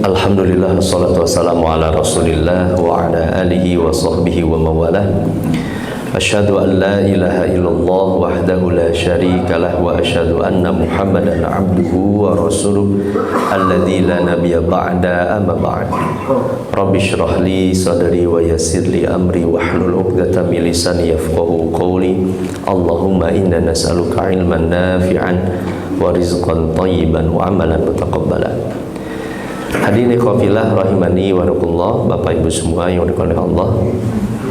Alhamdulillah, wassalatu wassalamu ala rasulillah wa ala alihi wa sahbihi wa mawalah. Asyhadu an la ilaha illallah wahdahu la syarika lah wa asyhadu anna Muhammadan abduhu wa rasuluh alladzi la nabiyya ba'da amma ba'd. Rabbi shrah li sadri wa yassir li amri wahlul 'uqdatam min lisani yafqahu qawli. Allahumma inna nas'aluka ilman nafi'an wa rizqan thayyiban wa amalan mutaqabbalan. Hadirin ikhwafillah rahimani wa rahimakumullah, Bapak Ibu semua yang dirahmati Allah,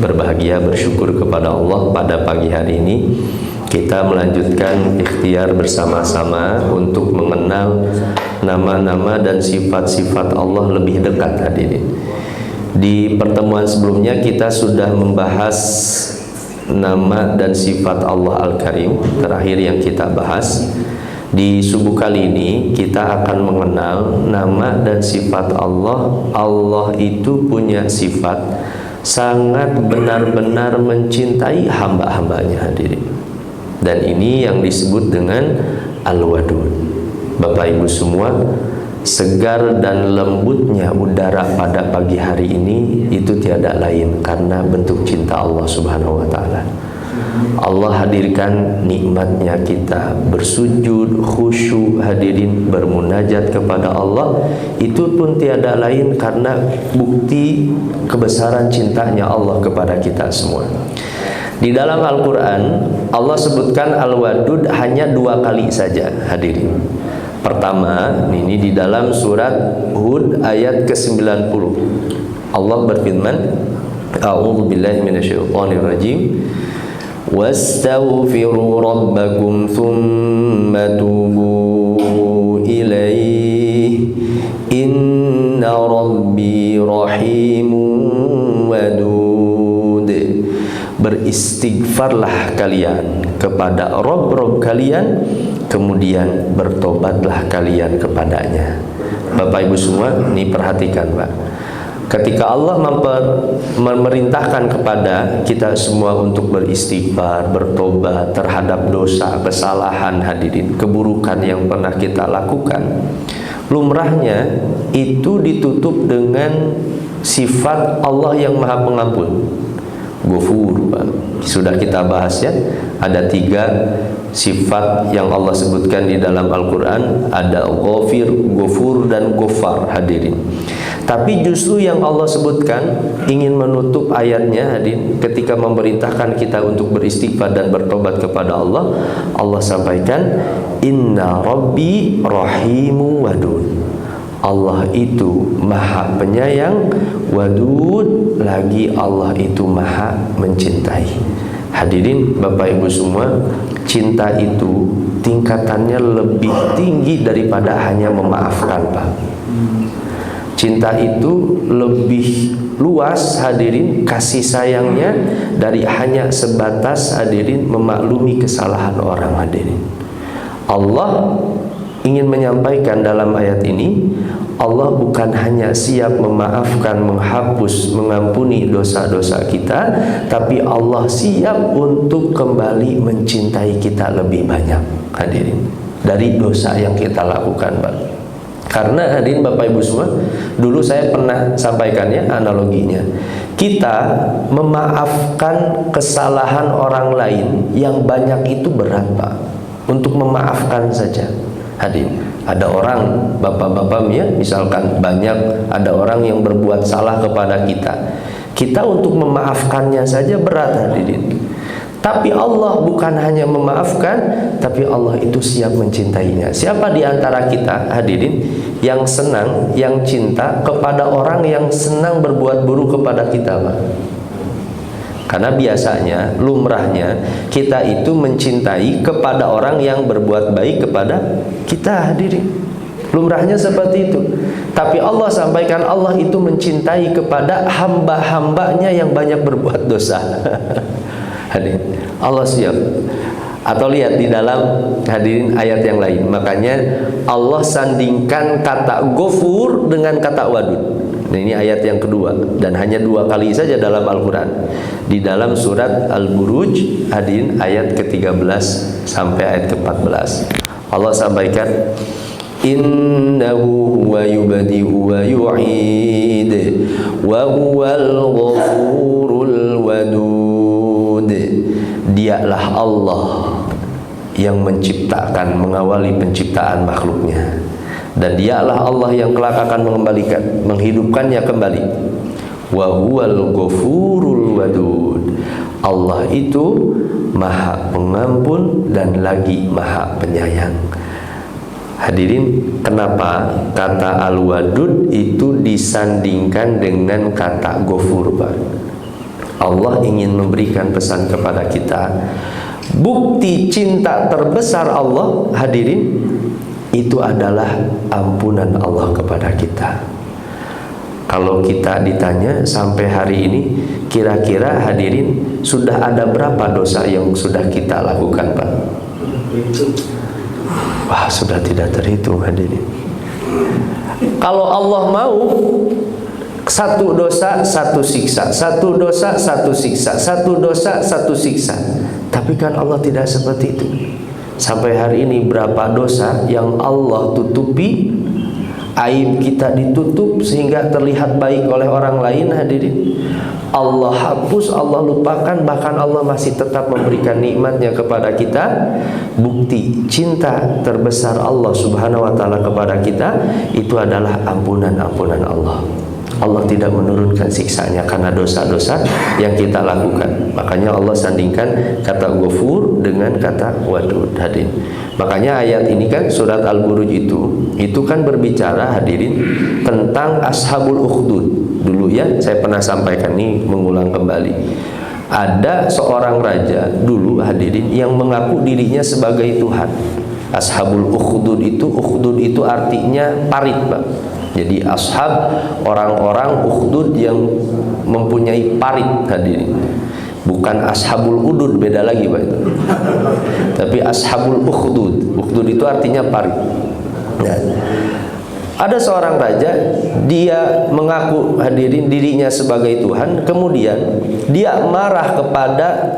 berbahagia bersyukur kepada Allah pada pagi hari ini kita melanjutkan ikhtiar bersama-sama untuk mengenal nama-nama dan sifat-sifat Allah lebih dekat. Hadirin, di pertemuan sebelumnya kita sudah membahas nama dan sifat Allah Al-Karim, terakhir yang kita bahas. Di subuh kali ini kita akan mengenal nama dan sifat Allah. Allah itu punya sifat sangat benar-benar mencintai hamba-hambanya, hadirin. Dan ini yang disebut dengan Al-Wadud. Bapak Ibu semua, segar dan lembutnya udara pada pagi hari ini itu tiada lain karena bentuk cinta Allah Subhanahu wa ta'ala. Allah hadirkan nikmatnya kita bersujud, khusyuk, hadirin, bermunajat kepada Allah, itu pun tiada lain karena bukti kebesaran cintanya Allah kepada kita semua. Di dalam Al-Quran Allah sebutkan Al-Wadud hanya 2 kali saja, hadirin. Pertama, ini di dalam surat Hud ayat ke-90. Allah berfirman, A'udzu billahi minasyaitonir rajim. Wastaghfiru rabbakum thumma tubu ilaihi inna rabbi rahimun wadud. Beristighfarlah kalian kepada Rabb kalian, kemudian bertobatlah kalian kepadanya. Bapak Ibu semua, ini perhatikan Pak. Ketika Allah memerintahkan kepada kita semua untuk beristighfar, bertobat terhadap dosa, kesalahan, hadirin, keburukan yang pernah kita lakukan, lumrahnya itu ditutup dengan sifat Allah yang Maha Pengampun, Ghafur. Sudah kita bahas ya, ada 3 sifat yang Allah sebutkan di dalam Al-Quran, ada Ghafir, Ghafur, dan Ghaffar, hadirin. Tapi justru yang Allah sebutkan ingin menutup ayatnya, hadirin, ketika memerintahkan kita untuk beristighfar dan bertobat kepada Allah, Allah sampaikan inna rabbi rahimu wadud. Allah itu maha penyayang, wadud, lagi Allah itu maha mencintai. Hadirin Bapak Ibu semua, cinta itu tingkatannya lebih tinggi daripada hanya memaafkan, Pak. Cinta itu lebih luas, hadirin, kasih sayangnya dari hanya sebatas, hadirin, memaklumi kesalahan orang, hadirin. Allah ingin menyampaikan dalam ayat ini, Allah bukan hanya siap memaafkan, menghapus, mengampuni dosa-dosa kita, tapi Allah siap untuk kembali mencintai kita lebih banyak, hadirin, dari dosa yang kita lakukan, Pak. Karena hadirin Bapak Ibu semua, dulu saya pernah sampaikannya analoginya. Kita memaafkan kesalahan orang lain yang banyak itu berat, Pak. Untuk memaafkan saja, hadirin. Ada orang, bapak-bapak ya, misalkan banyak ada orang yang berbuat salah kepada kita. Kita untuk memaafkannya saja berat, hadirin. Tapi Allah bukan hanya memaafkan, tapi Allah itu siap mencintainya. Siapa di antara kita, hadirin, yang senang, yang cinta kepada orang yang senang berbuat buruk kepada kita, Pak? Karena biasanya, lumrahnya, kita itu mencintai kepada orang yang berbuat baik kepada kita, hadirin. Lumrahnya seperti itu. Tapi Allah sampaikan Allah itu mencintai kepada hamba-hambanya yang banyak berbuat dosa. Hadirin, Allah siap. Atau lihat di dalam, hadirin, ayat yang lain. Makanya Allah sandingkan kata Ghafur dengan kata Wadud. Nah, ini ayat yang kedua, dan hanya 2 kali saja dalam Al-Quran. Di dalam surat Al-Buruj, hadirin, ayat ke-13 sampai ayat ke-14. Allah sampaikan innahu huwa yubdi'u wa yu'id wa huwal ghafurul wadud. Dialah Allah yang menciptakan, mengawali penciptaan makhluknya, dan dialah Allah yang kelak akan mengembalikan, menghidupkannya kembali. Wa huwal ghafurul wadud. Allah itu Maha Pengampun dan lagi Maha Penyayang. Hadirin, kenapa kata Al-Wadud itu disandingkan dengan kata Ghafur, Pak? Allah ingin memberikan pesan kepada kita, bukti cinta terbesar Allah, hadirin, itu adalah ampunan Allah kepada kita. Kalau kita ditanya sampai hari ini, kira-kira hadirin sudah ada berapa dosa yang sudah kita lakukan, Pak? Wah, sudah tidak terhitung, hadirin. Kalau Allah mau, satu dosa satu siksa, satu dosa satu siksa, satu dosa satu siksa. Tapi kan Allah tidak seperti itu. Sampai hari ini berapa dosa yang Allah tutupi, aib kita ditutup sehingga terlihat baik oleh orang lain, hadirin. Allah hapus, Allah lupakan, bahkan Allah masih tetap memberikan nikmatnya kepada kita. Bukti cinta terbesar Allah subhanahu wa ta'ala kepada kita itu adalah ampunan-ampunan Allah. Allah tidak menurunkan siksanya karena dosa-dosa yang kita lakukan. Makanya Allah sandingkan kata Ghafur dengan kata Wadud, hadirin. Makanya ayat ini kan surat Al-Buruj itu kan berbicara, hadirin, tentang Ashabul Ukhdud. Dulu ya saya pernah sampaikan, nih mengulang kembali. Ada seorang raja dulu, hadirin, yang mengaku dirinya sebagai Tuhan. Ashabul Ukhdud itu artinya parit, Pak. Jadi ashab, orang-orang Ukhdud yang mempunyai parit, hadirin. Bukan ashabul udud, beda lagi, Pak, itu. Tapi ashabul ukhdud. Ukhdud itu artinya parit. Nah, ada seorang raja, dia mengaku, hadirin, dirinya sebagai Tuhan. Kemudian dia marah kepada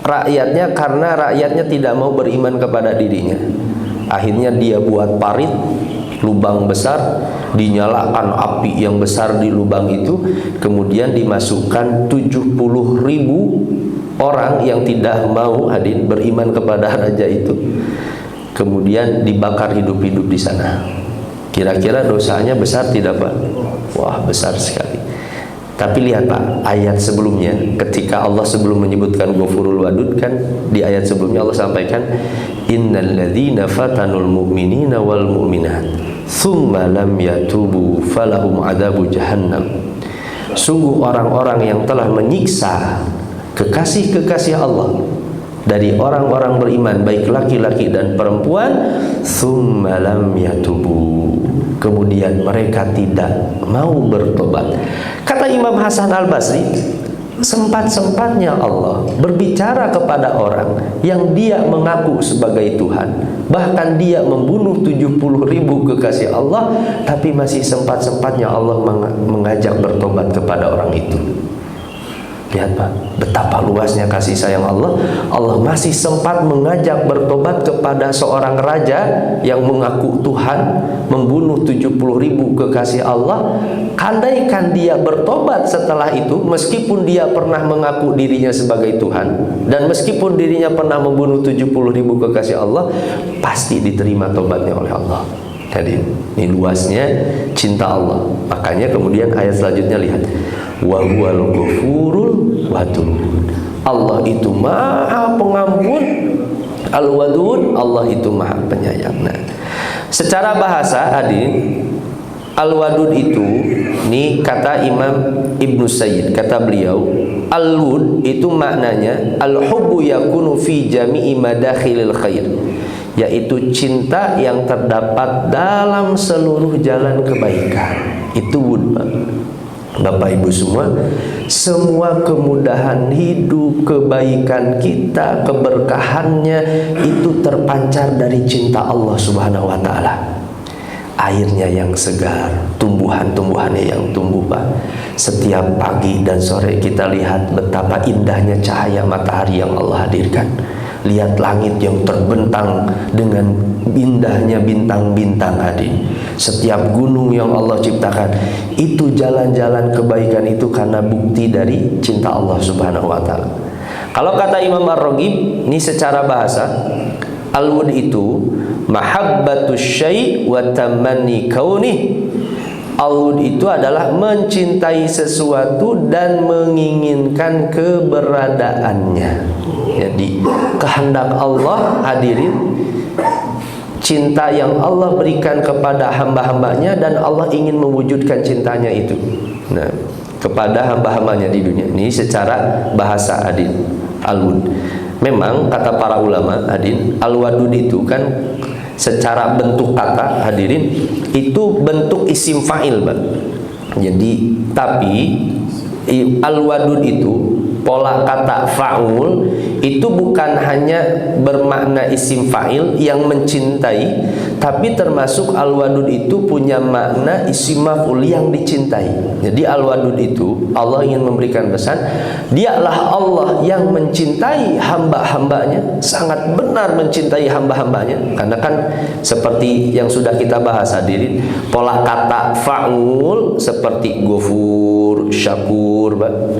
rakyatnya karena rakyatnya tidak mau beriman kepada dirinya. Akhirnya dia buat parit, lubang besar, dinyalakan api yang besar di lubang itu, kemudian dimasukkan 70.000 orang yang tidak mau, hadirin, beriman kepada raja itu, kemudian dibakar hidup-hidup di sana. Kira-kira dosanya besar tidak, Pak? Wah, besar sekali. Tapi lihat, Pak, ayat sebelumnya, ketika Allah sebelum menyebutkan Ghafurul Wadud, kan di ayat sebelumnya Allah sampaikan, innal ladzina fatanul mu'minina wal mu'minat tsumma lam yatubu falahum adzabu jahannam. Sungguh orang-orang yang telah menyiksa kekasih-kekasih Allah dari orang-orang beriman, baik laki-laki dan perempuan, tsumma lam yatubu, kemudian mereka tidak mau bertobat. Kata Imam Hasan Al-Basri, sempat-sempatnya Allah berbicara kepada orang yang dia mengaku sebagai Tuhan, bahkan dia membunuh 70.000 kekasih Allah, tapi masih sempat-sempatnya Allah mengajak bertobat kepada orang itu. Lihat, Pak, betapa luasnya kasih sayang Allah. Allah masih sempat mengajak bertobat kepada seorang raja yang mengaku Tuhan, membunuh 70.000 kekasih Allah. Andaikan dia bertobat setelah itu, meskipun dia pernah mengaku dirinya sebagai Tuhan, dan meskipun dirinya pernah membunuh 70.000 kekasih Allah, pasti diterima tobatnya oleh Allah. Jadi ini luasnya cinta Allah. Makanya kemudian ayat selanjutnya, lihat, wa huwal ghafurul wadud. Allah itu Maha Pengampun, Al-Wadud, Allah itu Maha Penyayang. Nah, secara bahasa, hadirin, Al-Wadud itu, ini kata Imam Ibnu Sayyid, kata beliau, Al-Wud itu maknanya al-hubbu yakunu fi jami'i madakhilil khair, yaitu cinta yang terdapat dalam seluruh jalan kebaikan. Itu wud, Bapak Ibu semua. Semua kemudahan hidup, kebaikan kita, keberkahannya itu terpancar dari cinta Allah Subhanahu wa ta'ala. Airnya yang segar, tumbuhan-tumbuhannya yang tumbuh, Pak. Setiap pagi dan sore kita lihat betapa indahnya cahaya matahari yang Allah hadirkan. Lihat langit yang terbentang dengan indahnya bintang-bintang hadir. Setiap gunung yang Allah ciptakan, itu jalan-jalan kebaikan itu karena bukti dari cinta Allah Subhanahu wa taala. Kalau kata Imam Ar-Raghib, ini secara bahasa, al-wud itu mahabbatus syai' wa tamanni kaunih. Al-wud itu adalah mencintai sesuatu dan menginginkan keberadaannya. Jadi kehendak Allah, hadirin, cinta yang Allah berikan kepada hamba-hambanya, dan Allah ingin mewujudkan cintanya itu, nah, kepada hamba-hambanya di dunia. Ini secara bahasa, hadirin, al-wud. Memang kata para ulama, hadirin, al-wadud itu kan secara bentuk kata, hadirin, itu bentuk isim fa'il, Pak. Jadi tapi al-wadud itu pola kata fa'ul itu bukan hanya bermakna isim fa'il yang mencintai, tapi termasuk al-wadud itu punya makna isim maf'ul yang dicintai. Jadi al-wadud itu Allah ingin memberikan pesan, dialah Allah yang mencintai hamba-hambanya, sangat benar mencintai hamba-hambanya. Karena kan seperti yang sudah kita bahas, hadirin, pola kata fa'ul seperti ghafur, syakur,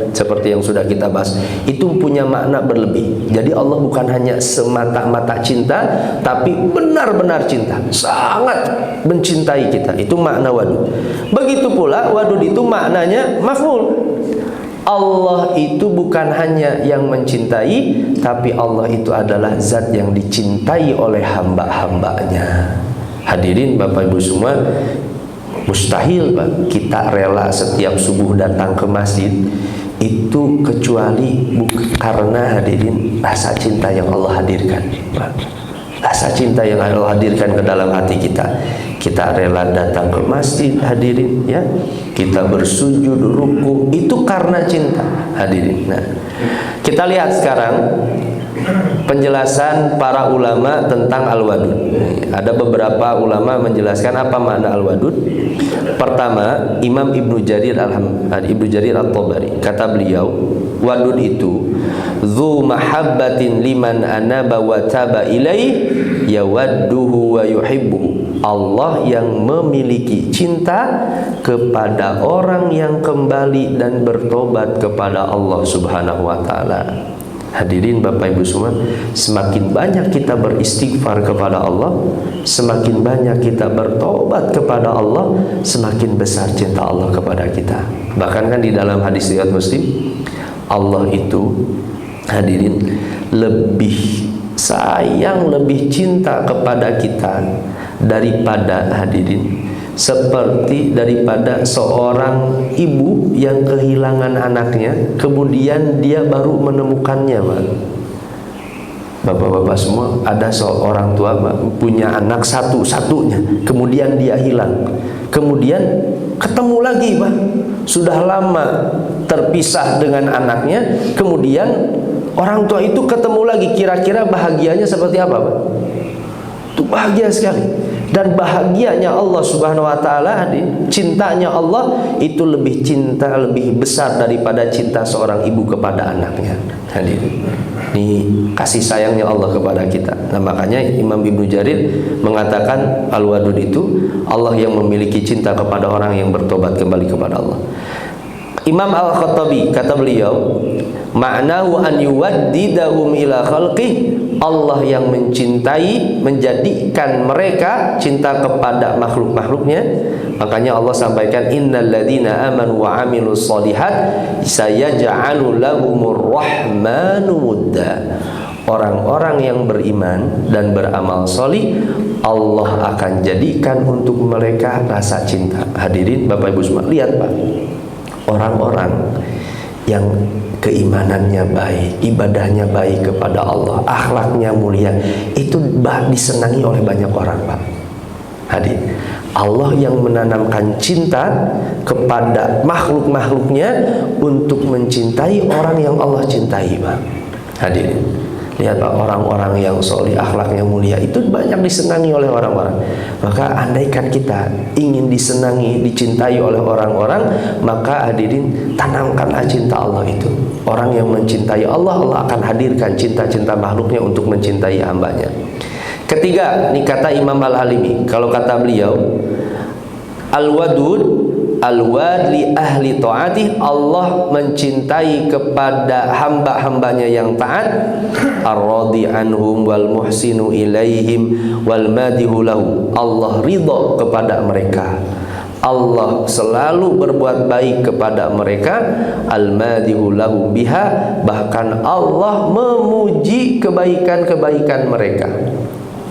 seperti yang sudah kita bahas, itu punya makna berlebih. Jadi Allah bukan hanya semata-mata cinta, tapi benar-benar cinta, sangat mencintai kita. Itu makna wadud. Begitu pula wadud itu maknanya maf'ul. Allah itu bukan hanya yang mencintai, tapi Allah itu adalah zat yang dicintai oleh hamba-hambanya. Hadirin Bapak Ibu semua, mustahil, Pak, kita rela setiap subuh datang ke masjid itu kecuali karena, hadirin, rasa cinta yang Allah hadirkan, Pak. Rasa cinta yang Allah hadirkan ke dalam hati kita. Kita rela datang ke masjid, hadirin, ya. Kita bersujud, ruku, itu karena cinta, hadirin. Nah, kita lihat sekarang penjelasan para ulama tentang al-wadud. Ada beberapa ulama menjelaskan apa makna al-wadud. Pertama, Imam Ibnu Jarir At-Tabari, kata beliau, wadud itu dzu mahabbatin liman anaba wa taba ilaih yawadduhu wa yuhibbuhu. Allah yang memiliki cinta kepada orang yang kembali dan bertobat kepada Allah Subhanahu wa taala. Hadirin Bapak Ibu semua, semakin banyak kita beristighfar kepada Allah, semakin banyak kita bertobat kepada Allah, semakin besar cinta Allah kepada kita. Bahkan kan di dalam hadis riwayat Muslim, Allah itu, hadirin, lebih sayang, lebih cinta kepada kita daripada, hadirin, seperti daripada seorang ibu yang kehilangan anaknya, kemudian dia baru menemukannya, Pak. Bapak-bapak semua, ada seorang tua, Pak, punya anak satu-satunya, kemudian dia hilang, kemudian ketemu lagi, Pak, sudah lama terpisah dengan anaknya, kemudian orang tua itu ketemu lagi. Kira-kira bahagianya seperti apa, Pak? Itu bahagia sekali. Dan bahagianya Allah Subhanahu wa taala, cintanya Allah itu lebih cinta, lebih besar daripada cinta seorang ibu kepada anaknya. Hadirin, ini kasih sayangnya Allah kepada kita. Nah, makanya Imam Ibnu Jarir mengatakan al-wadud itu Allah yang memiliki cinta kepada orang yang bertobat kembali kepada Allah. Imam Al-Khattabi, kata beliau, ma'nahu an yuwaddidahum ila khalqih, Allah yang mencintai, menjadikan mereka cinta kepada makhluk-makhluknya. Makanya Allah sampaikan, innal ladzina amanu wa amilus sholihat sayaj'alu lahumur rahmanu wudda. Orang-orang yang beriman dan beramal solih, Allah akan jadikan untuk mereka rasa cinta. Hadirin Bapak Ibu semua, lihat, Pak, orang-orang yang keimanannya baik, ibadahnya baik kepada Allah, akhlaknya mulia, itu disenangi oleh banyak orang, Pak. Hadir, Allah yang menanamkan cinta kepada makhluk-makhluknya untuk mencintai orang yang Allah cintai, Pak. Hadir, Lihat Pak, orang-orang yang soleh, akhlaknya mulia itu banyak disenangi oleh orang-orang. Maka andaikan kita ingin disenangi, dicintai oleh orang-orang, maka hadirin, tanamkanlah cinta Allah itu. Orang yang mencintai Allah, Allah akan hadirkan cinta-cinta makhluknya untuk mencintai hambanya. Ketiga, ini kata Imam Al-Halimi, kalau kata beliau, Al-Wadud Al-wad li ahli ta'atih, Allah mencintai kepada hamba-hambanya yang taat, ar-radi anhum wal muhsinu ilaihim wal madihu lahu, Allah ridha kepada mereka, Allah selalu berbuat baik kepada mereka, al-madihu lahu biha, bahkan Allah memuji kebaikan-kebaikan mereka.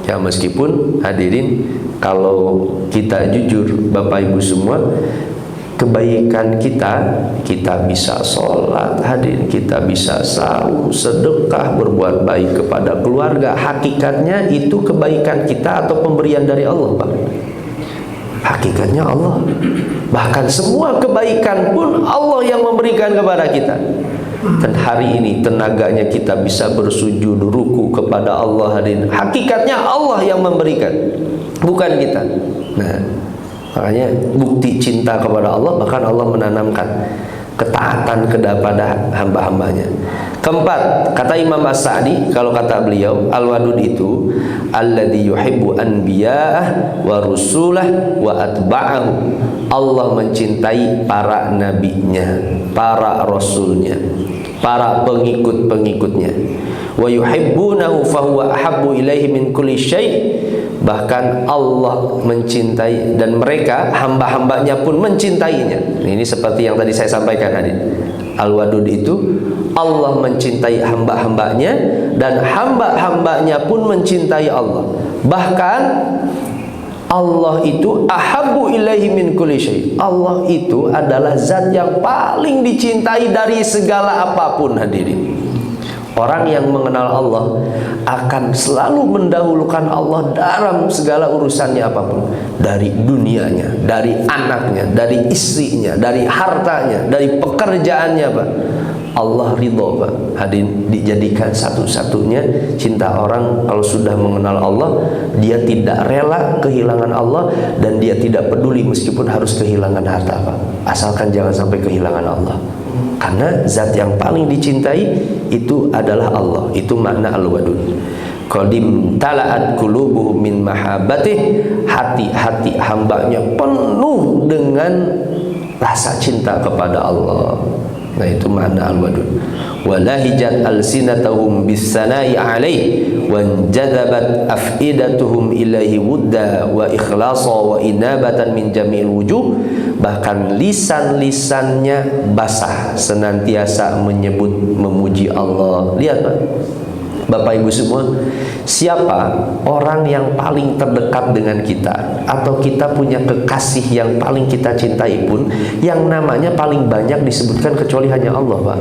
Ya, meskipun hadirin, kalau kita jujur Bapak Ibu semua, kebaikan kita bisa sholat, hadirin, kita bisa saum, sedekah, berbuat baik kepada keluarga. Hakikatnya itu kebaikan kita atau pemberian dari Allah, Pak. Hakikatnya Allah. Bahkan semua kebaikan pun Allah yang memberikan kepada kita. Dan hari ini tenaganya kita bisa bersujud, ruku kepada Allah, hadirin. Hakikatnya Allah yang memberikan, bukan kita. Nah, makanya bukti cinta kepada Allah, bahkan Allah menanamkan ketaatan kepada hamba-hambanya. Keempat, kata Imam As-Sa'di, kalau kata beliau, al-wadud itu alladzi yuhibbu anbiya'ah wa rusulah wa atba'ahu, Allah mencintai para nabinya, para rasulnya, para pengikut-pengikutnya. Wa yuhibbunahu fahuwa ahabbu ilaihi min kulli syai', bahkan Allah mencintai dan mereka hamba-hambanya pun mencintainya. Ini seperti yang tadi saya sampaikan tadi. Al-Wadud itu Allah mencintai hamba-hambanya dan hamba-hambanya pun mencintai Allah. Bahkan Allah itu ahabbu ilaihi min kulli syai'. Allah itu adalah zat yang paling dicintai dari segala apapun, hadirin. Orang yang mengenal Allah akan selalu mendahulukan Allah dalam segala urusannya apapun. Dari dunianya, dari anaknya, dari istrinya, dari hartanya, dari pekerjaannya, Pak. Allah ridho, Pak. Hadirin, dijadikan satu-satunya cinta orang kalau sudah mengenal Allah, dia tidak rela kehilangan Allah dan dia tidak peduli meskipun harus kehilangan harta, Pak. Asalkan jangan sampai kehilangan Allah. Karena zat yang paling dicintai itu adalah Allah. Itu makna al-wadud. Qadim tala'at qulubuhum min mahabbatih, hati-hati hambanya penuh dengan rasa cinta kepada Allah. Nah, itu makna al-wadud. Walahijat alsinatahum bis-sana'i alaihi wanjadabat afidatuhum ilaihi wudda wa ikhlasa wa inabatan min jami'il wujuh. Bahkan lisan-lisannya basah senantiasa menyebut, memuji Allah. Lihat, Pak, Bapak Ibu semua, siapa orang yang paling terdekat dengan kita atau kita punya kekasih yang paling kita cintai pun, yang namanya paling banyak disebutkan kecuali hanya Allah, Pak.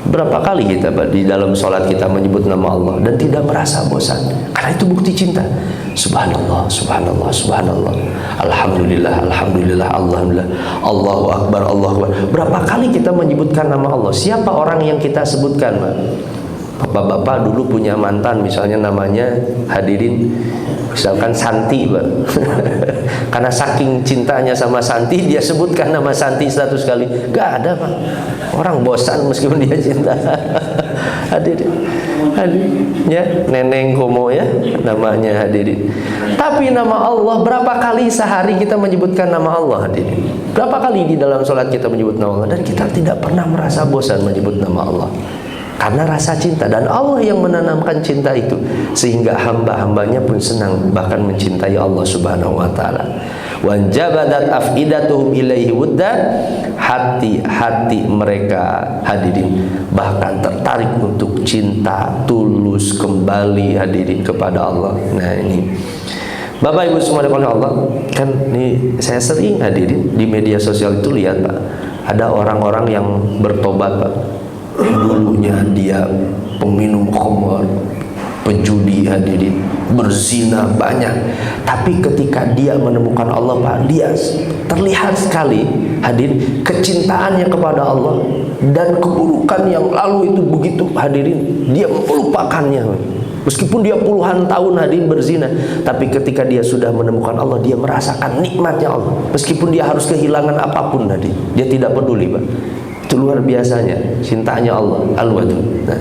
Berapa kali kita, Pak, di dalam sholat kita menyebut nama Allah dan tidak merasa bosan? Karena itu bukti cinta. Subhanallah, subhanallah, subhanallah, alhamdulillah, alhamdulillah, alhamdulillah, Allahu akbar, Allahu akbar. Berapa kali kita menyebutkan nama Allah? Siapa orang yang kita sebutkan, Pak? Bapak-bapak dulu punya mantan, misalnya namanya, hadirin, misalkan Santi, Pak. Karena saking cintanya sama Santi, dia sebutkan nama Santi 100 kali. Gak ada, Pak. Orang bosan meskipun dia cinta. Hadirin, ya, Neneng Komo, ya namanya, hadirin. Tapi nama Allah, berapa kali sehari kita menyebutkan nama Allah, hadirin? Berapa kali di dalam sholat kita menyebut nama Allah? Dan kita tidak pernah merasa bosan menyebut nama Allah. Karena rasa cinta, dan Allah yang menanamkan cinta itu sehingga hamba-hambanya pun senang bahkan mencintai Allah Subhanahu wa taala. Wanjabadat afidatuhum ilaihi wudda, hati-hati mereka, hadirin, bahkan tertarik untuk cinta tulus kembali, hadirin, kepada Allah. Nah, ini Bapak Ibu semua oleh Allah, kan ini saya sering, hadirin, di media sosial itu lihat, Pak, ada orang-orang yang bertobat, Pak. Dulunya dia peminum khamr, Penjudi hadirin, berzina banyak. Tapi ketika dia menemukan Allah Pak, dia terlihat sekali hadirin kecintaannya kepada Allah, dan keburukan yang lalu itu begitu hadirin dia melupakannya. Meskipun dia puluhan tahun hadirin berzina, tapi ketika dia sudah menemukan Allah, dia merasakan nikmatnya Allah. Meskipun dia harus kehilangan apapun hadirin, dia tidak peduli Pak. Itu luar biasanya cintanya Allah, Al-Wadud. Nah,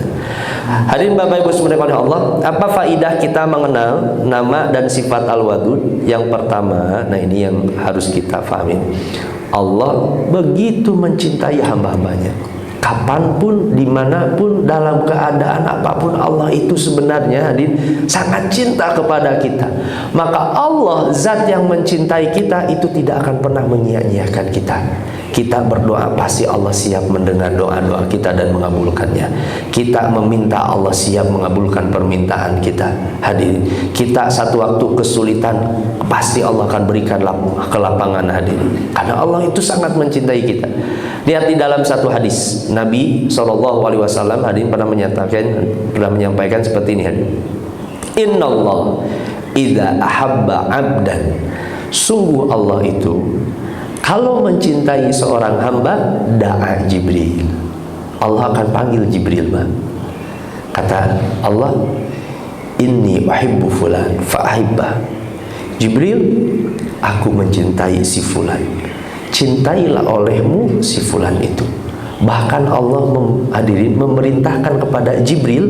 hadirin Bapak Ibu subhanahu Allah, apa faidah kita mengenal nama dan sifat Al-Wadud? Yang pertama, nah ini yang harus kita pahami. Allah begitu mencintai hamba-hambanya. Kapanpun, dimanapun, dalam keadaan apapun, Allah itu sebenarnya hadirin sangat cinta kepada kita. Maka Allah, zat yang mencintai kita, itu tidak akan pernah menyia-nyiakan kita. Kita berdoa pasti Allah siap mendengar doa-doa kita dan mengabulkannya. Kita meminta, Allah siap mengabulkan permintaan kita. Hadirin, kita satu waktu kesulitan, pasti Allah akan berikan kelapangan hadirin. Karena Allah itu sangat mencintai kita. Lihat di dalam satu hadis, Nabi SAW hadirin pernah menyampaikan seperti ini hadirin. Innallah idza ahabba abdan, sungguh Allah itu kalau mencintai seorang hamba, da'a Jibril. Allah akan panggil Jibril, Bang. Kata Allah, inni uhibbu fulan fa'ahibbah. Jibril, aku mencintai si fulan. Cintailah olehmu si fulan itu. Bahkan Allah memerintahkan kepada Jibril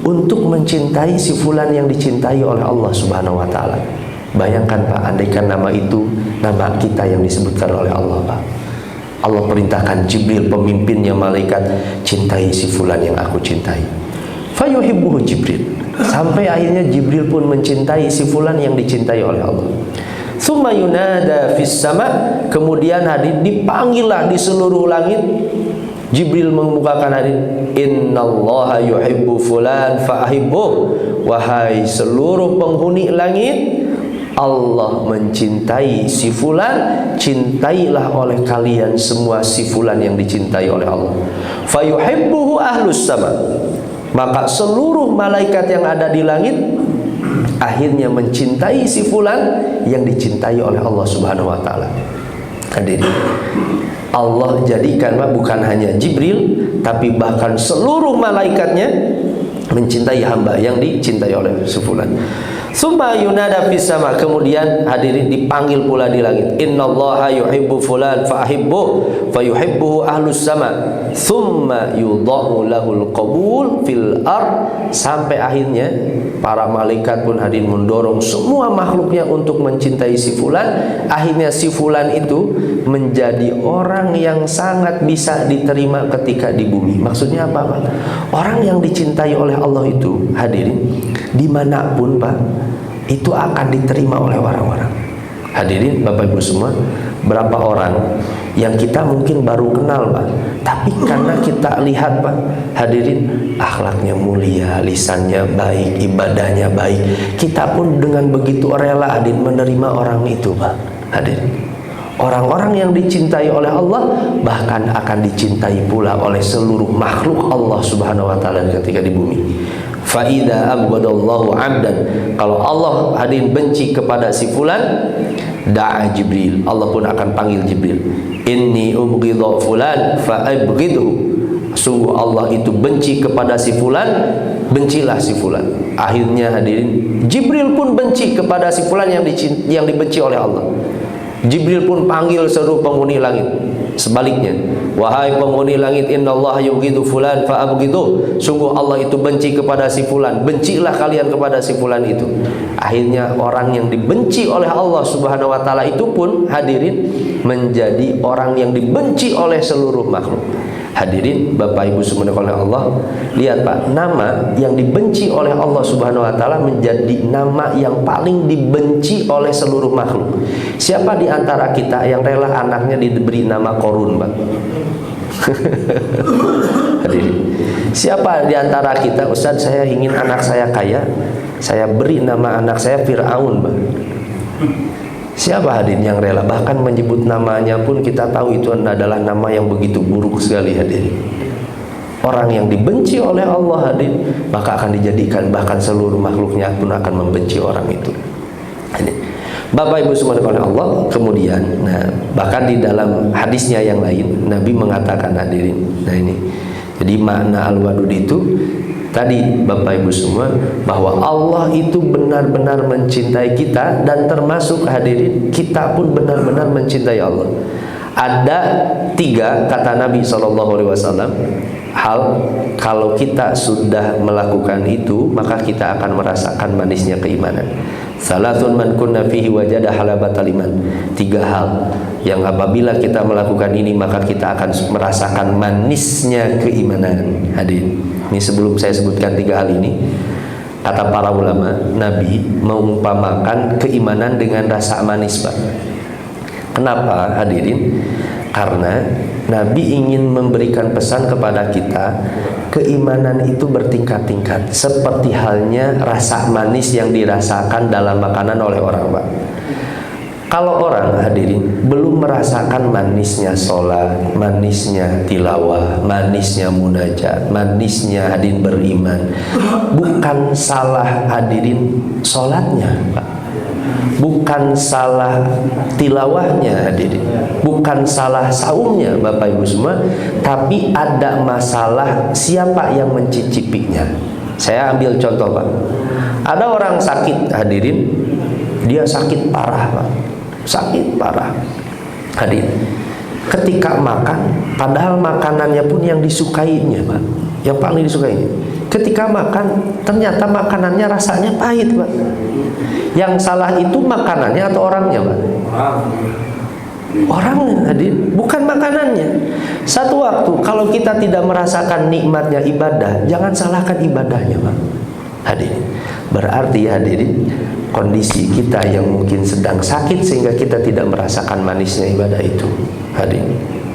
untuk mencintai si fulan yang dicintai oleh Allah Subhanahu wa taala. Bayangkan Pak, andaikan nama itu nama kita yang disebutkan oleh Allah Pak. Allah perintahkan Jibril, pemimpinnya malaikat, cintai si fulan yang aku cintai. Fayuhibbuhu Jibril. Sampai akhirnya Jibril pun mencintai si fulan yang dicintai oleh Allah. Tsumma yunada fis sama, kemudian hadir dipanggillah di seluruh langit. Jibril mengemukakan hadir, innallaha yuhibbu fulan fa'ahibbuh. Wahai seluruh penghuni langit, Allah mencintai si fulan, cintailah oleh kalian semua si fulan yang dicintai oleh Allah. Fayuhibbuhu ahlus sama, maka seluruh malaikat yang ada di langit akhirnya mencintai si fulan yang dicintai oleh Allah Subhanahu wa taala. Hadirin, Allah jadikan bukan hanya Jibril, tapi bahkan seluruh malaikatnya mencintai hamba yang dicintai oleh si fulan. Summa yunada fis sama, kemudian hadirin dipanggil pula di langit, innallaha yuhibbu fulan fa'ahibbu fayuhibbuhu ahlus sama. Summa yudha'u lahul qabul fil ard, sampai akhirnya para malaikat pun hadirin mendorong semua makhluknya untuk mencintai si fulan. Akhirnya si fulan itu menjadi orang yang sangat bisa diterima ketika di bumi. Maksudnya apa Pak? Orang yang dicintai oleh Allah itu hadirin dimanapun Pak, itu akan diterima oleh orang-orang. Hadirin Bapak Ibu semua, berapa orang yang kita mungkin baru kenal Pak, tapi karena kita lihat Pak, hadirin akhlaknya mulia, lisannya baik, ibadahnya baik, kita pun dengan begitu rela hadirin menerima orang itu Pak. Hadirin, orang-orang yang dicintai oleh Allah bahkan akan dicintai pula oleh seluruh makhluk Allah Subhanahu wa taala ketika di bumi. Fa'idha abghadallahu abdan, kalau Allah hadirin benci kepada si fulan, da'a Jibril, Allah pun akan panggil Jibril, inni ubghidhu fulan fa'abghidhu, sungguh Allah itu benci kepada si fulan, bencilah si fulan. Akhirnya hadirin Jibril pun benci kepada si fulan yang dibenci oleh Allah. Jibril pun panggil seluruh penghuni langit. Sebaliknya, wahai penghuni langit, innallaha yubghidu fulan fa'abghidhu, sungguh Allah itu benci kepada si fulan, bencilah kalian kepada si fulan itu. Akhirnya orang yang dibenci oleh Allah Subhanahu wa taala itu pun hadirin menjadi orang yang dibenci oleh seluruh makhluk. Hadirin Bapak Ibu subhanahu oleh Allah, lihat Pak, nama yang dibenci oleh Allah Subhanahu wa taala menjadi nama yang paling dibenci oleh seluruh makhluk. Siapa di antara kita yang rela anaknya diberi nama Korun, Pak? Hadirin, siapa di antara kita, Ustaz saya ingin anak saya kaya, saya beri nama anak saya Fir'aun, Pak? Siapa hadirin yang rela? Bahkan menyebut namanya pun kita tahu itu adalah nama yang begitu buruk sekali hadirin. orang yang dibenci oleh Allah hadir, maka akan dijadikan bahkan seluruh makhluknya pun akan membenci orang itu. Bapak Ibu semua oleh Allah. Kemudian bahkan di dalam hadisnya yang lain Nabi mengatakan hadirin, ini jadi makna al-wadud itu tadi Bapak Ibu semua, bahwa Allah itu benar-benar mencintai kita, dan termasuk hadirin kita pun benar-benar mencintai Allah. Ada 3 kata Nabi SAW hal, kalau kita sudah melakukan itu maka kita akan merasakan manisnya keimanan. Salatun man kunna fihi wajada halabatal iman. 3 hal yang apabila kita melakukan ini maka kita akan merasakan manisnya keimanan. Hadirin, ini sebelum saya sebutkan 3 hal ini, kata para ulama, Nabi mengumpamakan keimanan dengan rasa manis, Pak. Kenapa hadirin? Karena Nabi ingin memberikan pesan kepada kita, keimanan itu bertingkat-tingkat, seperti halnya rasa manis yang dirasakan dalam makanan oleh orang, Pak. Kalau orang hadirin belum merasakan manisnya sholat, manisnya tilawah, manisnya munajat, manisnya hadirin beriman, bukan salah hadirin sholatnya, Pak, bukan salah tilawahnya hadirin, bukan salah saumnya Bapak Ibu semua, tapi ada masalah siapa yang mencicipinya. Saya ambil contoh, Pak. Ada orang sakit hadirin, dia sakit parah, Pak, sakit parah hadirin. Ketika makan, padahal makanannya pun yang disukainya, Pak, yang paling disukainya, ketika makan ternyata makanannya rasanya pahit, Pak. Yang salah itu makanannya atau orangnya, Pak? Orangnya, hadir, bukan makanannya. Satu waktu kalau kita tidak merasakan nikmatnya ibadah, jangan salahkan ibadahnya, Pak. Hadir, berarti hadirin, kondisi kita yang mungkin sedang sakit sehingga kita tidak merasakan manisnya ibadah itu. Hadir,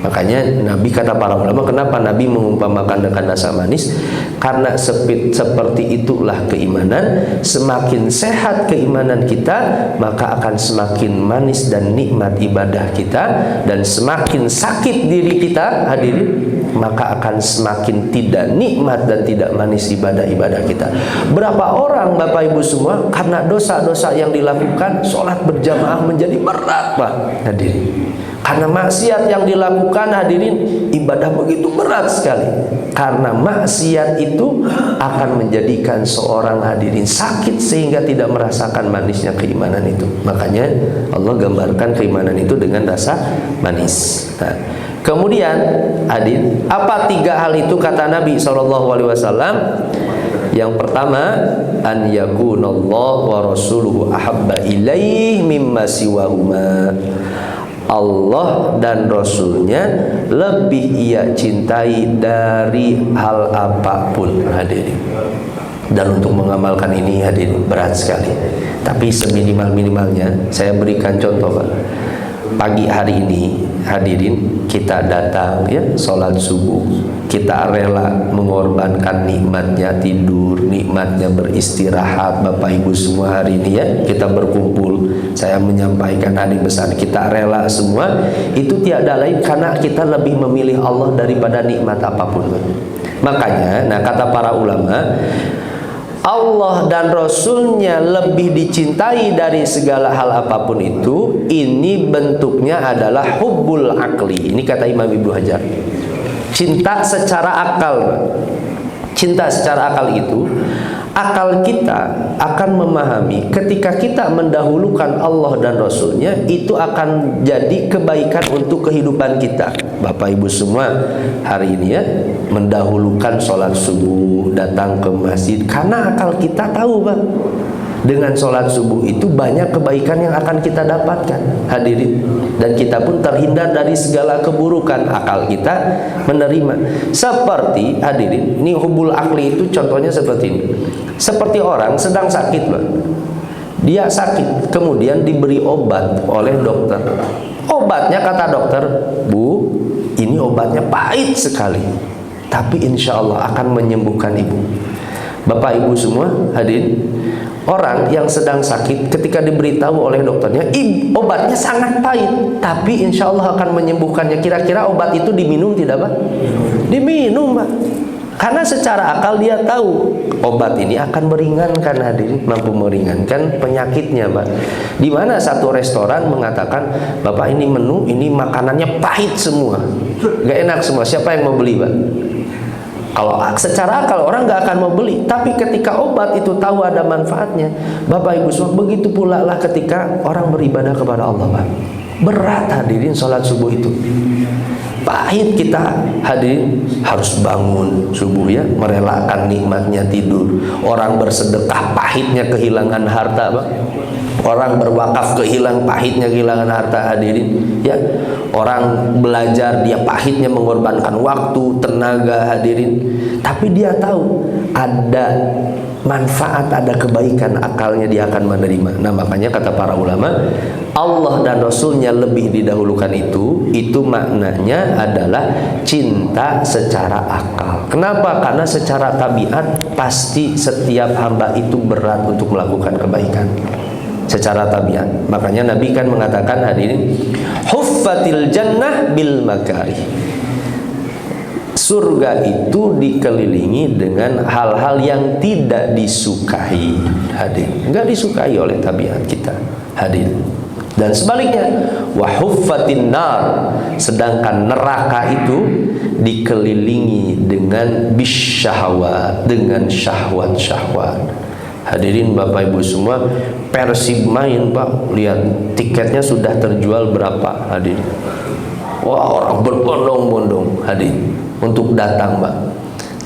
makanya Nabi, kata para ulama, kenapa Nabi mengumpamakan dengan rasa manis? Karena seperti itulah keimanan. Semakin sehat keimanan kita, maka akan semakin manis dan nikmat ibadah kita. Dan semakin sakit diri kita hadirin, maka akan semakin tidak nikmat dan tidak manis ibadah-ibadah kita. Berapa orang Bapak Ibu semua karena dosa-dosa yang dilakukan, sholat berjamaah menjadi berat, Pak, hadirin. Karena maksiat yang dilakukan hadirin, ibadah begitu berat sekali. Karena maksiat itu akan menjadikan seorang hadirin sakit sehingga tidak merasakan manisnya keimanan itu. Makanya Allah gambarkan keimanan itu dengan rasa manis. Nah, kemudian hadirin, apa 3 hal itu kata Nabi SAW? Yang pertama, an yakunallahu wa rasuluhu ahabba ilaih mimma siwahuma. Allah dan Rasulnya lebih ia cintai dari hal apapun, hadirin. Dan untuk mengamalkan ini hadirin berat sekali. Tapi seminimal-minimalnya saya berikan contoh, Pak. Pagi hari ini hadirin kita datang ya sholat subuh, kita rela mengorbankan nikmatnya tidur, nikmatnya beristirahat. Bapak Ibu semua hari ini ya kita berkumpul, saya menyampaikan hari besar, kita rela semua itu tiada lain karena kita lebih memilih Allah daripada nikmat apapun. Makanya kata para ulama, Allah dan Rasulnya lebih dicintai dari segala hal apapun itu. Ini bentuknya adalah hubbul akli. Ini kata Imam Ibnu Hajar, cinta secara akal. Cinta secara akal itu, akal kita akan memahami ketika kita mendahulukan Allah dan Rasulnya, itu akan jadi kebaikan untuk kehidupan kita. Bapak Ibu semua hari ini ya mendahulukan sholat subuh, datang ke masjid, karena akal kita tahu, Pak, dengan sholat subuh itu banyak kebaikan yang akan kita dapatkan, hadirin. Dan kita pun terhindar dari segala keburukan. Akal kita menerima. Seperti hadirin, ini hubul akli itu contohnya seperti ini. Seperti orang sedang sakit, Pak. Dia sakit, kemudian diberi obat oleh dokter. Obatnya kata dokter, Bu, ini obatnya pahit sekali, tapi insya Allah akan menyembuhkan ibu. Bapak Ibu semua hadirin, orang yang sedang sakit ketika diberitahu oleh dokternya obatnya sangat pahit, tapi insya Allah akan menyembuhkannya, kira-kira obat itu diminum tidak, Pak? Diminum, Pak. Karena secara akal dia tahu obat ini akan meringankan, hadirin, mampu meringankan penyakitnya, Pak. Di mana satu restoran mengatakan, Bapak, ini menu, ini makanannya pahit semua, nggak enak semua. Siapa yang mau beli, Pak? Kalau secara akal orang nggak akan mau beli. Tapi ketika obat itu tahu ada manfaatnya, Bapak Ibu semua, begitu pula lah ketika orang beribadah kepada Allah, Pak. Berat, hadirin, sholat subuh itu. Pahit kita, hadirin, harus bangun subuh ya, merelakan nikmatnya tidur. Orang bersedekah, pahitnya kehilangan harta, Pak. Orang berwakaf pahitnya kehilangan harta, hadirin ya. Orang belajar, dia pahitnya mengorbankan waktu, tenaga, hadirin. Tapi dia tahu ada manfaat, ada kebaikan, akalnya dia akan menerima. Nah, makanya kata para ulama, Allah dan Rasulnya lebih didahulukan itu maknanya adalah cinta secara akal. Kenapa? Karena secara tabiat pasti setiap hamba itu berat untuk melakukan kebaikan secara tabiat. Makanya Nabi kan mengatakan, hadirin, huffatil jannah bil makarih. Surga itu dikelilingi dengan hal-hal yang tidak disukai, hadirin, nggak disukai oleh tabiat kita, hadirin. Dan sebaliknya, wa huffatin nar, sedangkan neraka itu dikelilingi dengan bisyahwat, dengan syahwat-syahwat. Hadirin Bapak Ibu semua, Persib main, Pak, lihat tiketnya sudah terjual berapa, hadirin. Wah, orang berbondong-bondong, hadirin, untuk datang, Pak.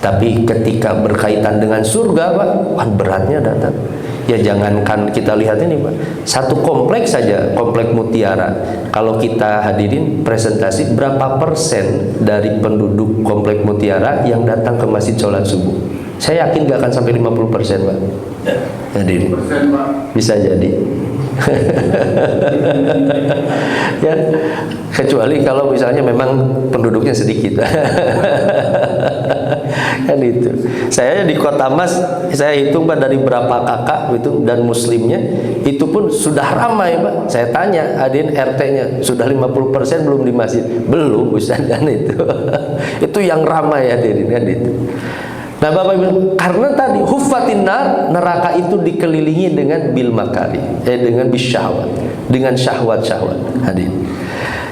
Tapi ketika berkaitan dengan surga, Pak, wah, beratnya datang. Ya jangankan kita lihat ini, Pak, satu kompleks saja, kompleks Mutiara. Kalau kita hadirin presentasi, berapa persen dari penduduk kompleks Mutiara yang datang ke masjid sholat subuh? Saya yakin gak akan sampai 50%, Pak. Hadirin, bisa jadi. Ya, kecuali kalau misalnya memang penduduknya sedikit. Kan itu. Saya di Kota Mas, saya hitung, Pak, dari berapa kakak itu dan muslimnya, itu pun sudah ramai, Pak. Saya tanya, hadirin, RT-nya sudah 50% belum di masjid? Belum, Ustaz, kan itu. Itu yang ramai, hadirin, kan itu. Nah, Bapak Ibu, karena tadi huffatin nar, neraka itu dikelilingi dengan bil makari, dengan bisyahwat, dengan syahwat-syahwat, hadirin.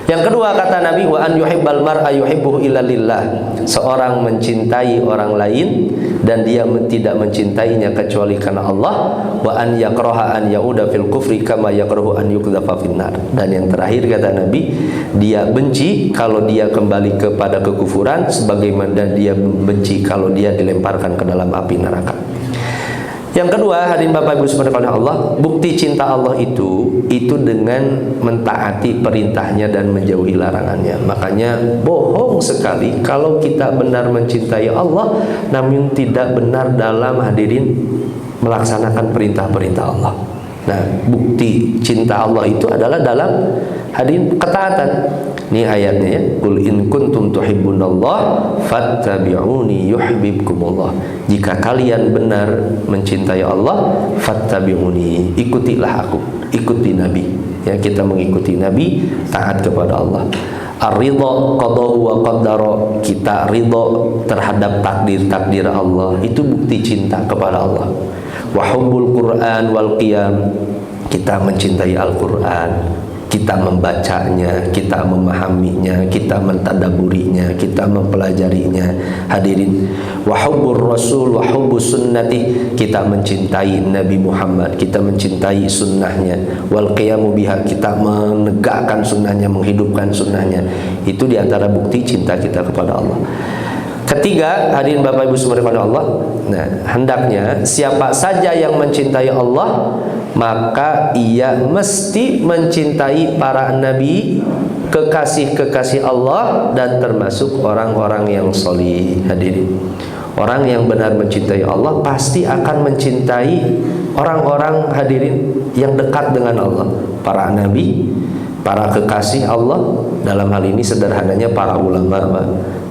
Yang kedua kata Nabi, wa an yuhibbal mar'a yuhibbuhu illa lillah. Seorang mencintai orang lain dan dia tidak mencintainya kecuali karena Allah. Wa an yakraha an yauda fil kufri kama yakrahu an yuqdhafa finnar. Dan yang terakhir kata Nabi, dia benci kalau dia kembali kepada kekufuran sebagaimana dia benci kalau dia dilemparkan ke dalam api neraka. Yang kedua, hadirin Bapak Ibu subhanahu Allah, bukti cinta Allah itu dengan mentaati perintahnya dan menjauhi larangannya. Makanya bohong sekali kalau kita benar mencintai Allah namun tidak benar dalam, hadirin, melaksanakan perintah-perintah Allah. Nah, bukti cinta Allah itu adalah dalam, hadirin, ketaatan. Ini ayatnya ya, qul in kuntum tuhibbunallah fattabi'uni yuhibbukumullah. Jika kalian benar mencintai Allah, fattabi'uni, ikutilah aku, ikuti Nabi. Ya, kita mengikuti Nabi, taat kepada Allah. Ar-ridha qadahu wa qaddara, kita ridha terhadap takdir-takdir Allah, itu bukti cinta kepada Allah. Wa hubbul Qur'an wal qiyam, kita mencintai Al-Qur'an, kita membacanya, kita memahaminya, kita mentadaburinya, kita mempelajarinya, hadirin. Wa hubbur rasul wa hubbus sunnati, kita mencintai Nabi Muhammad, kita mencintai sunnahnya. Wal qiyamu biha, kita menegakkan sunnahnya, menghidupkan sunnahnya. Itu diantara bukti cinta kita kepada Allah. Ketiga, hadirin Bapak Ibu subhanahu Allah, nah, hendaknya siapa saja yang mencintai Allah, maka ia mesti mencintai para nabi, kekasih-kekasih Allah, dan termasuk orang-orang yang sholih, hadirin. Orang yang benar mencintai Allah pasti akan mencintai orang-orang, hadirin, yang dekat dengan Allah, para nabi, para kekasih Allah. Dalam hal ini sederhananya para ulama, Pak.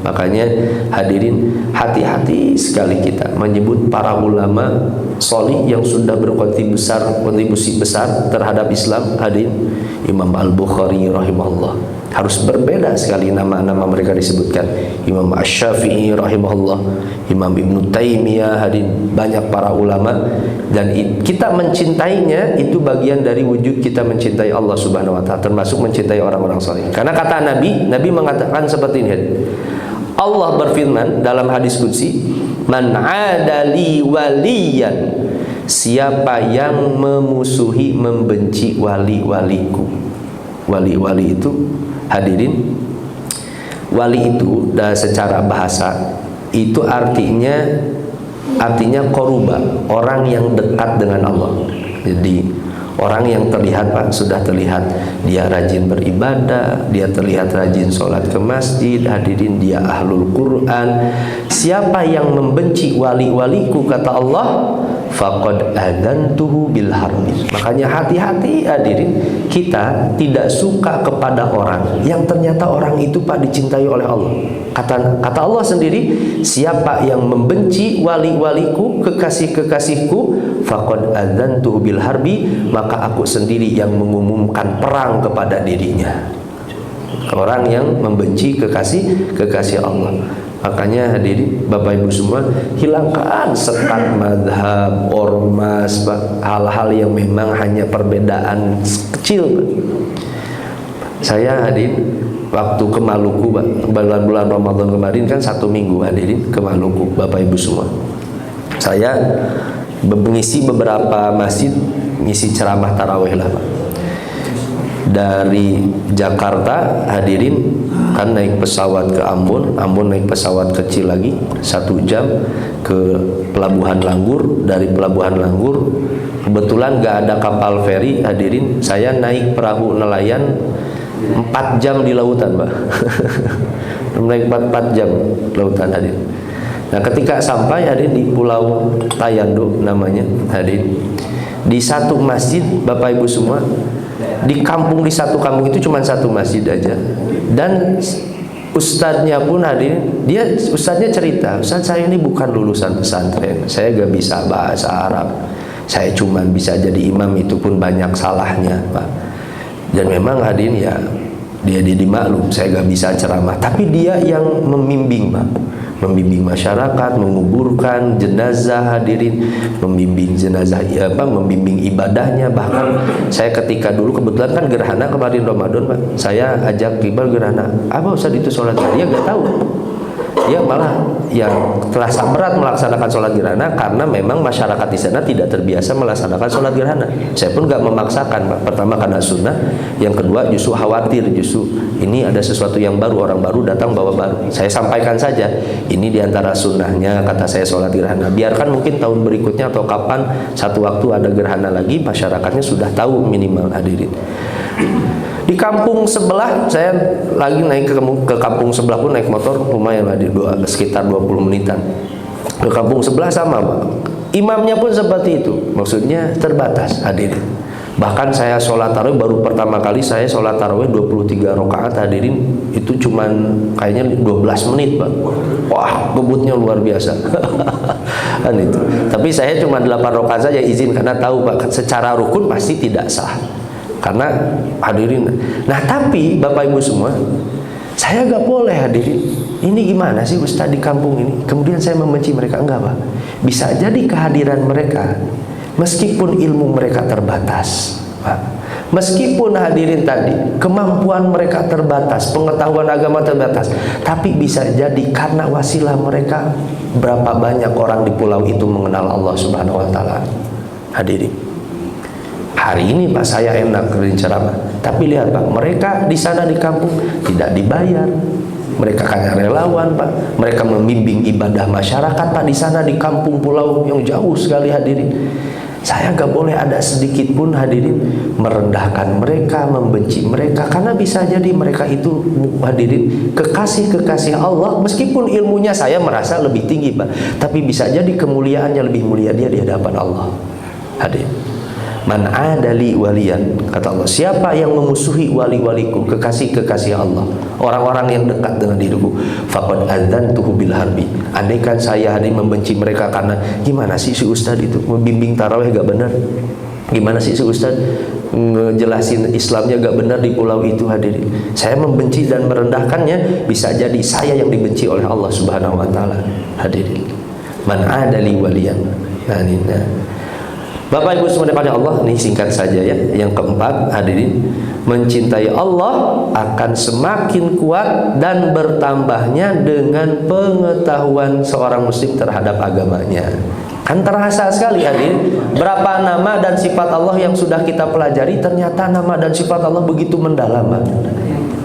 Makanya hadirin, hati-hati sekali kita menyebut para ulama sholih yang sudah berkontribusi besar terhadap Islam, hadirin. Imam Al-Bukhari rahimahullah. Harus berbeda sekali nama-nama mereka disebutkan. Imam Asy-Syafi'i rahimahullah, Imam Ibnu Taimiyah, banyak para ulama. Dan kita mencintainya itu bagian dari wujud kita mencintai Allah Subhanahu wa taala, termasuk mencintai orang-orang saleh. Karena kata Nabi mengatakan seperti ini. Allah berfirman dalam hadis qudsi, "Man 'adali waliyan," siapa yang memusuhi, membenci wali-waliku. Wali-wali itu, hadirin, wali itu secara bahasa itu artinya koruba, orang yang dekat dengan Allah. Jadi orang yang terlihat, Pak, sudah terlihat dia rajin beribadah, dia terlihat rajin sholat ke masjid, hadirin, dia ahlul Quran. Siapa yang membenci wali-waliku, kata Allah, faqad adzantuhu bil harbi. Makanya hati-hati, hadirin, kita tidak suka kepada orang yang ternyata orang itu, Pak, dicintai oleh Allah. Kata Allah sendiri, siapa yang membenci wali-waliku, kekasih-kekasihku, faqad adzantuhu bil harbi, maka aku sendiri yang mengumumkan perang kepada dirinya. Orang yang membenci kekasih Allah. Makanya hadirin, Bapak Ibu semua, hilangkan sekat madhab, ormas, hal-hal yang memang hanya perbedaan kecil. Saya hadirin waktu ke Maluku, bulan Ramadan kemarin kan 1 minggu hadirin ke Maluku, Bapak Ibu semua. Saya mengisi beberapa masjid, ngisi ceramah tarawih lah, Pak. Dari Jakarta hadirin kan naik pesawat ke Ambon naik pesawat kecil lagi 1 jam ke Pelabuhan Langgur. Dari Pelabuhan Langgur kebetulan gak ada kapal feri, hadirin, saya naik perahu nelayan 4 jam di lautan, Pak. Naik 4 jam lautan, hadirin. Nah, ketika sampai hadirin di Pulau Tayando namanya, hadirin, di satu masjid, Bapak Ibu semua, di satu kampung itu cuma 1 masjid aja. Dan ustadznya pun hadirin, ustadznya cerita, "Ustadz, saya ini bukan lulusan pesantren, saya gak bisa bahasa Arab, saya cuma bisa jadi imam, itu pun banyak salahnya, Pak." Dan memang hadirin ya, dia dimaklum, saya gak bisa ceramah, tapi dia yang membimbing, Pak. Membimbing masyarakat, menguburkan jenazah, hadirin, membimbing jenazah, membimbing ibadahnya. Bahkan saya ketika dulu kebetulan kan gerhana kemarin Ramadan, Pak, saya ajak kibar gerhana, apa Ustadz itu sholat? Dia gak tahu. Dia malah yang terasa berat melaksanakan sholat gerhana karena memang masyarakat di sana tidak terbiasa melaksanakan sholat gerhana. Saya pun gak memaksakan, Pak. Pertama karena sunnah, yang kedua justru khawatir, justru ini ada sesuatu yang baru, orang baru datang bawa baru. Saya sampaikan saja, ini diantara sunnahnya, kata saya, sholat gerhana. Biarkan mungkin tahun berikutnya atau kapan satu waktu ada gerhana lagi, masyarakatnya sudah tahu minimal, hadirin. Di kampung sebelah, saya lagi naik ke kampung sebelah pun naik motor lumayan lah, sekitar 20 menitan. Ke kampung sebelah sama, Pak. Imamnya pun seperti itu, maksudnya terbatas, hadirin. Bahkan saya sholat tarawih, baru pertama kali saya sholat tarawih 23 rakaat, hadirin, itu cuman kayaknya 12 menit, Pak. Wah, kebutnya luar biasa. Kan itu. Tapi saya cuma 8 rakaat saja izin, karena tahu, Pak, secara rukun pasti tidak sah. Karena hadirin, nah tapi Bapak Ibu semua, saya gak boleh, hadirin, ini gimana sih Ustaz di kampung ini kemudian saya membenci mereka? Enggak, Pak. Bisa jadi kehadiran mereka, meskipun ilmu mereka terbatas, Pak, meskipun hadirin tadi kemampuan mereka terbatas, pengetahuan agama terbatas, tapi bisa jadi karena wasilah mereka, berapa banyak orang di pulau itu mengenal Allah Subhanahu wa taala, hadirin. Hari ini, Pak, saya enak kerjain ceramah, tapi lihat, Pak, mereka di sana di kampung tidak dibayar. Mereka kayak relawan, Pak. Mereka membimbing ibadah masyarakat, Pak, di sana di kampung pulau yang jauh sekali, hadirin. Saya gak boleh ada sedikit pun, hadirin, merendahkan mereka, membenci mereka, karena bisa jadi mereka itu, hadirin, kekasih-kekasih Allah. Meskipun ilmunya saya merasa lebih tinggi, Pak, tapi bisa jadi kemuliaannya lebih mulia dia di hadapan Allah, hadirin. Man adali waliyan, kata Allah, siapa yang memusuhi wali-waliku, kekasih-kekasih Allah, orang-orang yang dekat dengan diriku, faqad adzantuhu bil harbi. Andaikan saya hari membenci mereka karena gimana sih si ustaz itu membimbing tarawih gak benar, gimana sih si ustaz ngejelasin Islamnya gak benar di pulau itu hadirin. Saya membenci dan merendahkannya, bisa jadi saya yang dibenci oleh Allah Subhanahu wa taala hadirin. Man adali waliyan. Nah, Bapak Ibu semua dikasihi Allah, ini singkat saja ya. Yang keempat hadirin, mencintai Allah akan semakin kuat dan bertambahnya dengan pengetahuan seorang muslim terhadap agamanya. Kan terasa sekali hadirin, berapa nama dan sifat Allah yang sudah kita pelajari, ternyata nama dan sifat Allah begitu mendalam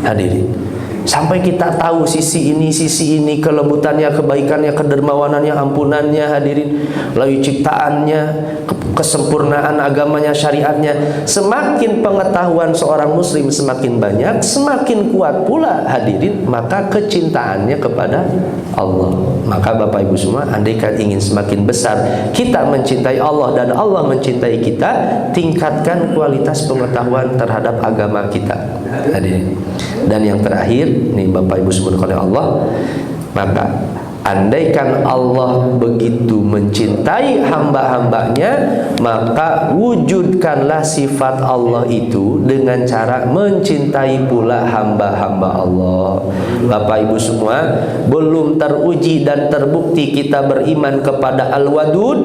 hadirin. Sampai kita tahu sisi ini, kelembutannya, kebaikannya, kedermawanannya, ampunannya hadirin, lalu ciptaannya, kesempurnaan agamanya, syariatnya. Semakin pengetahuan seorang muslim semakin banyak, semakin kuat pula hadirin, maka kecintaannya kepada Allah. Maka Bapak Ibu semua, andaikan ingin semakin besar kita mencintai Allah dan Allah mencintai kita, tingkatkan kualitas pengetahuan terhadap agama kita hadirin. Dan yang terakhir, nih Bapak Ibu semua oleh Allah, maka andaikan Allah begitu mencintai hamba-hambanya, maka wujudkanlah sifat Allah itu dengan cara mencintai pula hamba-hamba Allah. Bapak Ibu semua, belum teruji dan terbukti kita beriman kepada Al-Wadud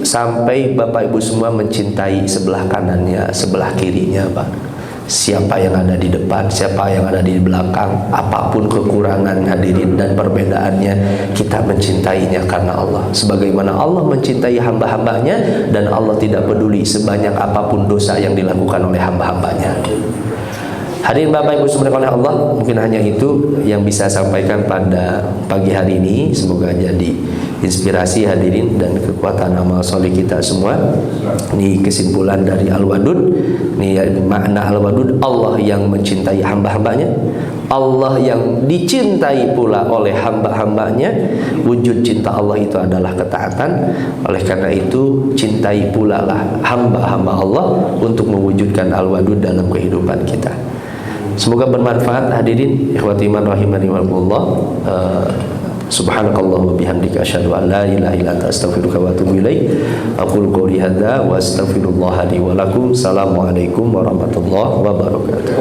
sampai Bapak Ibu semua mencintai sebelah kanannya, sebelah kirinya, Pak. Siapa yang ada di depan, siapa yang ada di belakang, apapun kekurangan hadirin dan perbedaannya, kita mencintainya karena Allah. Sebagaimana Allah mencintai hamba-hambanya, dan Allah tidak peduli sebanyak apapun dosa yang dilakukan oleh hamba-hambanya. Hadirin Bapak Ibu semua oleh Allah, mungkin hanya itu yang bisa sampaikan pada pagi hari ini. Semoga jadi inspirasi hadirin dan kekuatan amal soleh kita semua. Ini kesimpulan dari Al-Wadud. Ini makna Al-Wadud, Allah yang mencintai hamba-hambanya, Allah yang dicintai pula oleh hamba-hambanya. Wujud cinta Allah itu adalah ketaatan. Oleh karena itu, cintai pula lah hamba-hamba Allah untuk mewujudkan Al-Wadud dalam kehidupan kita. Semoga bermanfaat hadirin ikhwati iman rahimani wallah. Subhanakallah wa bihamdika asyhadu an la ilaha illa anta astaghfiruka wa atubu ilaik. Aqulu qouli hadza wa astaghfirullah li wa lakum. Assalamualaikum warahmatullahi wabarakatuh.